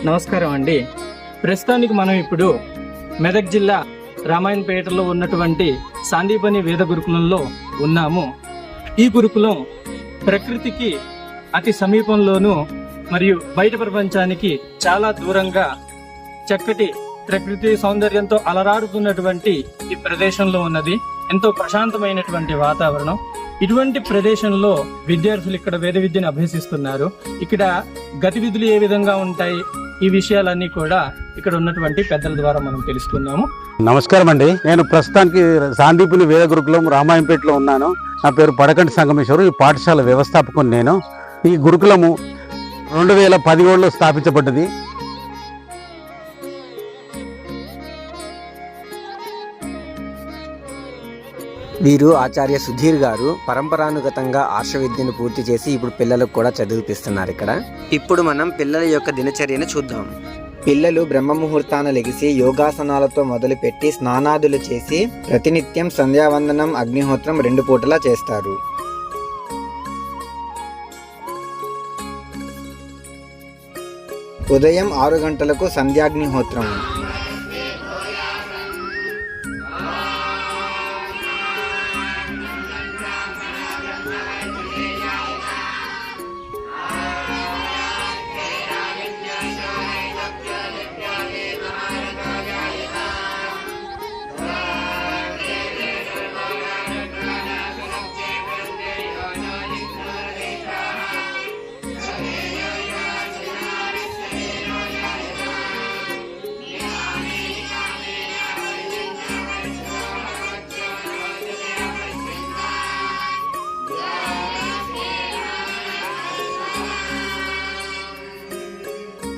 నమస్కారం అండి. ప్రస్తుతానికి మనం ఇప్పుడు మెదక్ జిల్లా రామాయణపేటలో ఉన్నటువంటి సాందీపని వేద గురుకులంలో ఉన్నాము. ఈ గురుకులం ప్రకృతికి అతి సమీపంలోనూ మరియు బయట ప్రపంచానికి చాలా దూరంగా చక్కటి ప్రకృతి సౌందర్యంతో అలరారుతున్నటువంటి ఈ ప్రదేశంలో ఉన్నది. ఎంతో ప్రశాంతమైనటువంటి వాతావరణం. ఇటువంటి ప్రదేశంలో విద్యార్థులు ఇక్కడ వేద విద్యను అభ్యసిస్తున్నారు. ఇక్కడ గతివిధులు ఏ విధంగా ఉంటాయి, ఈ విషయాలన్నీ కూడా ఇక్కడ ఉన్నటువంటి పెద్దల ద్వారా మనం తెలుసుకుందాము. నమస్కారం అండి. నేను ప్రస్తుతానికి సాందీపుని వేద గురుకులం రామాయంపేటలో ఉన్నాను. నా పేరు పడకంటి సంగమేశ్వరు. ఈ పాఠశాల వ్యవస్థాపకుని నేను. ఈ గురుకులము 2017లో స్థాపించబడ్డది. వీరు ఆచార్య సుధీర్ గారు పరంపరానుగతంగా ఆర్ష విద్యను పూర్తి చేసి ఇప్పుడు పిల్లలకు కూడా చదివిపిస్తున్నారు ఇక్కడ. ఇప్పుడు మనం పిల్లల యొక్క దినచర్యను చూద్దాం. పిల్లలు బ్రహ్మ ముహూర్తాన లెగిసి యోగాసనాలతో మొదలుపెట్టి స్నానాదులు చేసి ప్రతినిత్యం సంధ్యావందనం, అగ్నిహోత్రం 2 పూటలా చేస్తారు. ఉదయం 6 గంటలకు సంధ్యాగ్నిహోత్రం,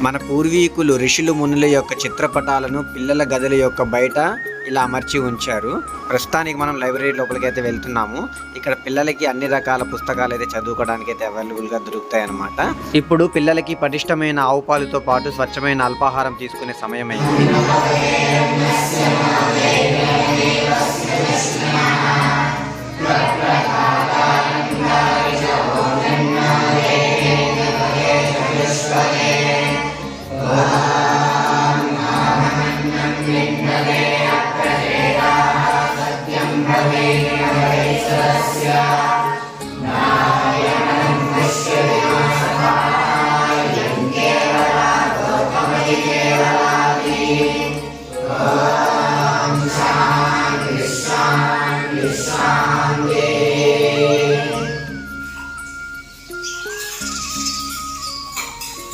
మన పూర్వీకులు ఋషులు మునుల యొక్క చిత్రపటాలను పిల్లల గదుల యొక్క బయట ఇలా అమర్చి ఉంచారు. ప్రస్తుతానికి మనం లైబ్రరీ లోపలికి అయితే వెళ్తున్నాము. ఇక్కడ పిల్లలకి అన్ని రకాల పుస్తకాలు అయితే చదువుకోవడానికి అయితే అవైలబుల్గా దొరుకుతాయి అన్నమాట. ఇప్పుడు పిల్లలకి పటిష్టమైన ఆవు పాలుతో పాటు స్వచ్ఛమైన అల్పాహారం తీసుకునే సమయం అయింది.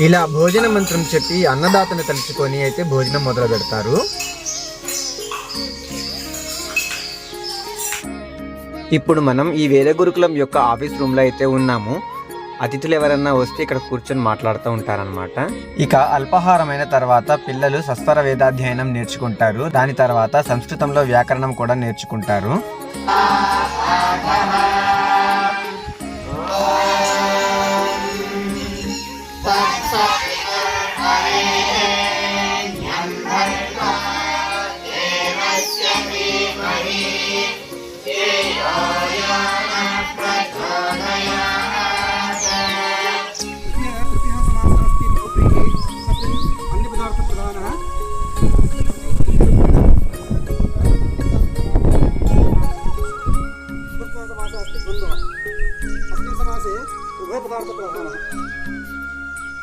ఇలా భోజన మంత్రం చెప్పి అన్నదాతను తలుచుకొని అయితే భోజనం మొదలు పెడతారు. ఇప్పుడు మనం ఈ వేద గురుకులం యొక్క ఆఫీస్ రూమ్లో అయితే ఉన్నాము. అతిథులు ఎవరన్నా వస్తే ఇక్కడ కూర్చొని మాట్లాడుతూ ఉంటారనమాట. ఇక అల్పాహారమైన తర్వాత పిల్లలు సస్వర వేదాధ్యయనం నేర్చుకుంటారు. దాని తర్వాత సంస్కృతంలో వ్యాకరణం కూడా నేర్చుకుంటారు.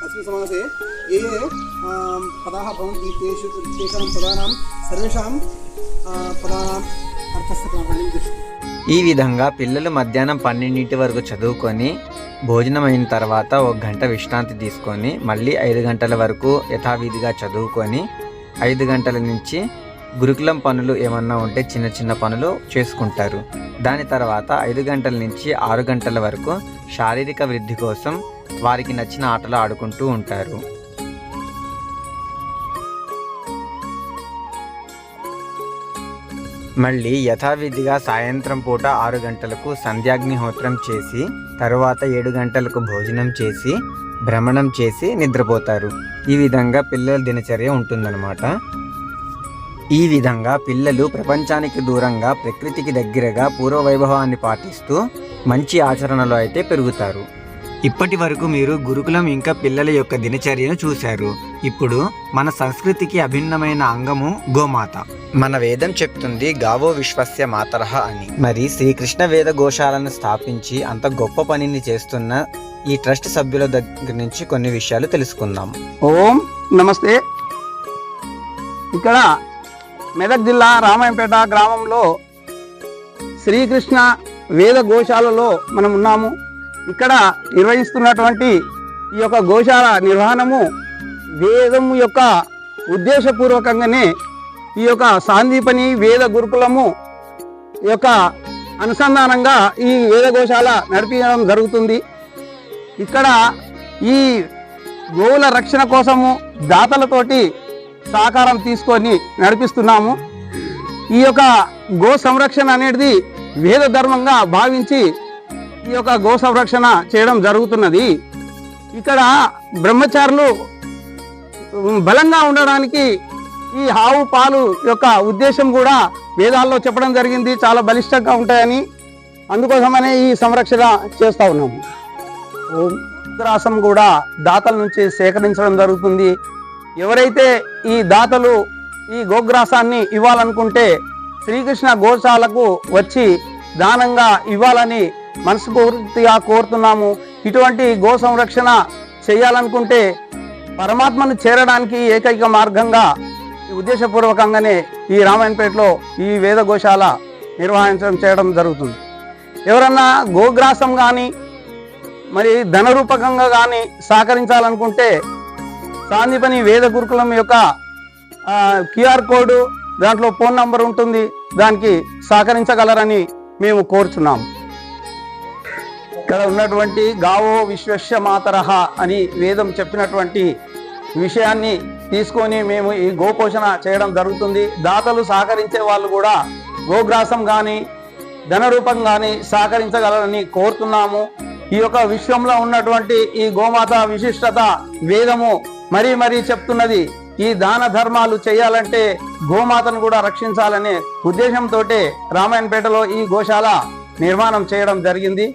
अस्मिन् समासे ये पदाः भवन्ति तेषां पदानां सर्वेषां पदानां अर्थस्य प्रामाण्यं दृष्टि. ఈ విధంగా పిల్లలు మధ్యాహ్నం 12 వరకు చదువుకొని భోజనం అయిన తర్వాత 1 గంట విశ్రాంతి తీసుకొని మళ్ళీ 5 గంటల వరకు యథావిధిగా చదువుకొని 5 గంటల నుంచి గురుకులం పనులు ఏమన్నా ఉంటే చిన్న చిన్న పనులు చేసుకుంటారు. దాని తర్వాత 5 గంటల నుంచి 6 గంటల వరకు శారీరక వృద్ధి కోసం వారికి నచ్చిన ఆటలు ఆడుకుంటూ ఉంటారు. మళ్ళీ యథావిధిగా సాయంత్రం పూట 6 గంటలకు సంధ్యాగ్నిహోత్రం చేసి తరువాత 7 గంటలకు భోజనం చేసి భ్రమణం చేసి నిద్రపోతారు. ఈ విధంగా పిల్లల దినచర్య ఉంటుందన్నమాట. ఈ విధంగా పిల్లలు ప్రపంచానికి దూరంగా ప్రకృతికి దగ్గరగా పూర్వ వైభవాన్ని పాటిస్తూ మంచి ఆచరణలో అయితే పెరుగుతారు. ఇప్పటి వరకు మీరు గురుకులం ఇంకా పిల్లల యొక్క దినచర్యను చూశారు. ఇప్పుడు మన సంస్కృతికి అభిన్నమైన అంగము గోమాత. మన వేదం చెప్తుంది గావో విశ్వస్య మాతరః అని. మరి శ్రీకృష్ణ వేద గోశాలను స్థాపించి అంత గొప్ప పనిని చేస్తున్న ఈ ట్రస్ట్ సభ్యుల దగ్గర నుంచి కొన్ని విషయాలు తెలుసుకుందాం. ఓం నమస్తే. ఇక్కడ మెదక్ జిల్లా రామాయంపేట గ్రామంలో శ్రీకృష్ణ వేద గోశాలలో మనం ఉన్నాము. ఇక్కడ నిర్వహిస్తున్నటువంటి ఈ యొక్క గోశాల నిర్వహణము వేదము యొక్క ఉద్దేశపూర్వకంగానే ఈ యొక్క సాందీపని వేద గురుకులము యొక్క అనుసంధానంగా ఈ వేద గోశాల నడిపించడం జరుగుతుంది. ఇక్కడ ఈ గోవుల రక్షణ కోసము దాతలతోటి సహకారం తీసుకొని నడిపిస్తున్నాము. ఈ యొక్క గో సంరక్షణ అనేది వేద ధర్మంగా భావించి ఈ యొక్క గో సంరక్షణ చేయడం జరుగుతున్నది. ఇక్కడ బ్రహ్మచారులు బలంగా ఉండడానికి ఈ ఆవు పాలు యొక్క ఉద్దేశం కూడా వేదాల్లో చెప్పడం జరిగింది, చాలా బలిష్టంగా ఉంటాయని. అందుకోసమనే ఈ సంరక్షణ చేస్తూ ఉన్నాము. గ్రాసం కూడా దాతల నుంచి సేకరించడం జరుగుతుంది. ఎవరైతే ఈ దాతలు ఈ గోగ్రాసాన్ని ఇవ్వాలనుకుంటే శ్రీకృష్ణ గోశాలకు వచ్చి దానంగా ఇవ్వాలని మనస్ఫూర్తిగా కోరుతున్నాము. ఇటువంటి గో సంరక్షణ చేయాలనుకుంటే పరమాత్మను చేరడానికి ఏకైక మార్గంగా ఉద్దేశపూర్వకంగానే ఈ రామాయణపేటలో ఈ వేద గోశాల నిర్వహించడం చేయడం జరుగుతుంది. ఎవరన్నా గోగ్రాసం కానీ మరి ధనరూపకంగా కానీ సహకరించాలనుకుంటే సాందీపని వేద గురుకులం యొక్క QR కోడ్, దాంట్లో ఫోన్ నంబర్ ఉంటుంది, దానికి సహకరించగలరని మేము కోరుచున్నాము. ఇక్కడ ఉన్నటువంటి గావో విశ్వస్య మాతరః అని వేదం చెప్పినటువంటి విషయాన్ని తీసుకొని మేము ఈ గోపోషణ చేయడం జరుగుతుంది. దాతలు సహకరించే వాళ్ళు కూడా గోగ్రాసం కానీ ధనరూపం కానీ సహకరించగలరని కోరుతున్నాము. ఈ యొక్క విశ్వంలో ఉన్నటువంటి ఈ గోమాత విశిష్టత వేదము మరీ చెప్తున్నది. ఈ దాన ధర్మాలు చేయాలంటే గోమాతను కూడా రక్షించాలనే ఉద్దేశంతో రామాయణపేటలో ఈ గోశాల నిర్మాణం చేయడం జరిగింది.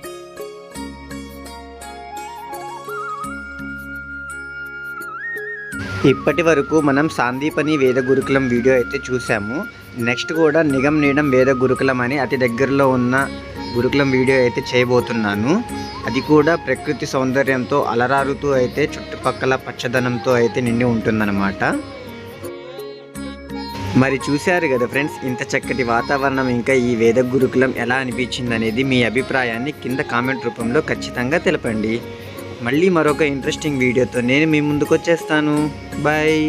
ఇప్పటి వరకు మనం సాందీపని వేద గురుకులం వీడియో అయితే చూసాము. నెక్స్ట్ కూడా నిగమ్ నీడం వేద గురుకులం అని అతి దగ్గరలో ఉన్న గురుకులం వీడియో అయితే చేయబోతున్నాను. అది కూడా ప్రకృతి సౌందర్యంతో అలరారుతూ అయితే చుట్టుపక్కల పచ్చదనంతో అయితే నిండి ఉంటుందన్నమాట. మరి చూశారు కదా ఫ్రెండ్స్, ఇంత చక్కటి వాతావరణం ఇంకా ఈ వేద గురుకులం ఎలా అనిపించింది అనేది మీ అభిప్రాయాన్ని కింద కామెంట్ రూపంలో ఖచ్చితంగా తెలపండి. మళ్ళీ మరొక ఇంట్రెస్టింగ్ వీడియోతో నేను మీ ముందుకు వచ్చేస్తాను. బాయ్.